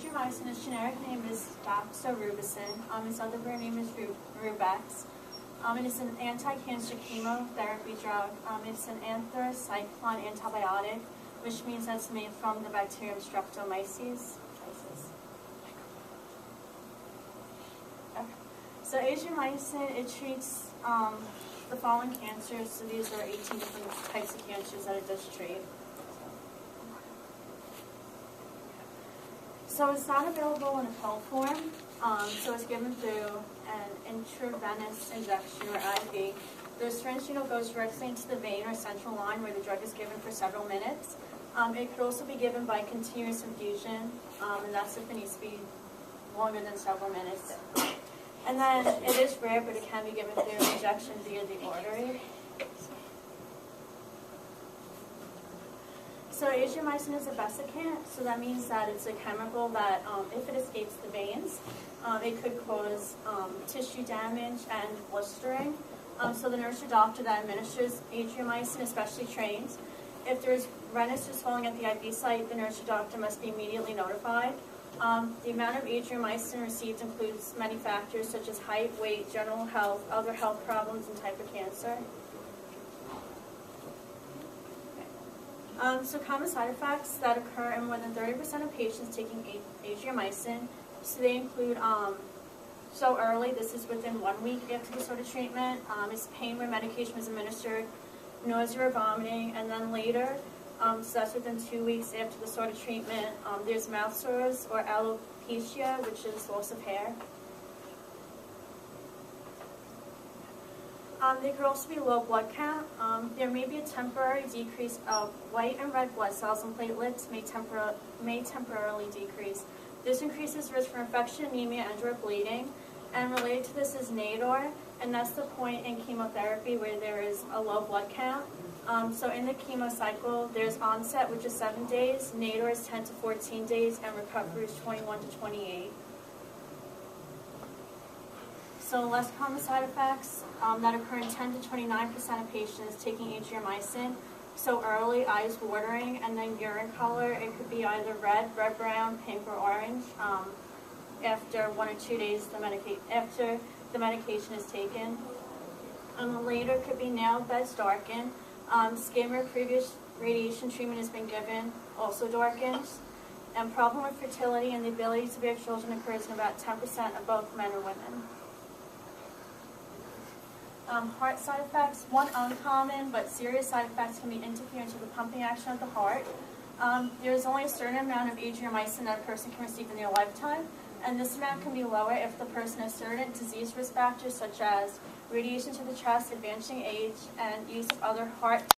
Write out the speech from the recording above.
Adriamycin, its generic name is doxorubicin. Its other brand name is Rubex. It is an anti-cancer chemotherapy drug. It's an anthracycline antibiotic, which means that it's made from the bacterium Streptomyces. Okay. So Adriamycin, it treats the following cancers. So these are 18 different types of cancers that it does treat. So it's not available in a pill form, so it's given through an intravenous injection or IV. The syringe needle goes directly into the vein or central line where the drug is given for several minutes. It could also be given by continuous infusion, and that's if it needs to be longer than several minutes. And then it is rare, but it can be given through injection via the artery. So Adriamycin is a vesicant, so that means that it's a chemical that, if it escapes the veins, it could cause tissue damage and blistering. So the nurse or doctor that administers Adriamycin is specially trained. If there is redness or swelling at the IV site, the nurse or doctor must be immediately notified. The amount of Adriamycin received includes many factors such as height, weight, general health, other health problems, and type of cancer. So common side effects that occur in more than 30% of patients taking Adriamycin. So they include, so early, this is within 1 week after the sort of treatment, is pain when medication was administered, nausea or vomiting, and then later, so that's within 2 weeks after the sort of treatment, there's mouth sores or alopecia, which is loss of hair. There could also be low blood count. There may be a temporary decrease of white and red blood cells, and platelets may temporarily decrease. This increases risk for infection, anemia, and/or bleeding. And related to this is nadir, and that's the point in chemotherapy where there is a low blood count. So in the chemo cycle, there's onset, which is 7 days, nadir is 10 to 14 days, and recovery is 21 to 28. So less common side effects that occur in 10 to 29% of patients taking Adriamycin. So early, eyes watering, and then urine color. It could be either red, brown, pink, or orange after 1 or 2 days after the medication is taken. Later could be nail beds darken. Skin where previous radiation treatment has been given also darkens. And problem with fertility and the ability to bear children occurs in about 10% of both men and women. Heart side effects, one uncommon but serious side effects can be interference with the pumping action of the heart. There is only a certain amount of Adriamycin that a person can receive in their lifetime, and this amount can be lower if the person has certain disease risk factors such as radiation to the chest, advancing age, and use of other heart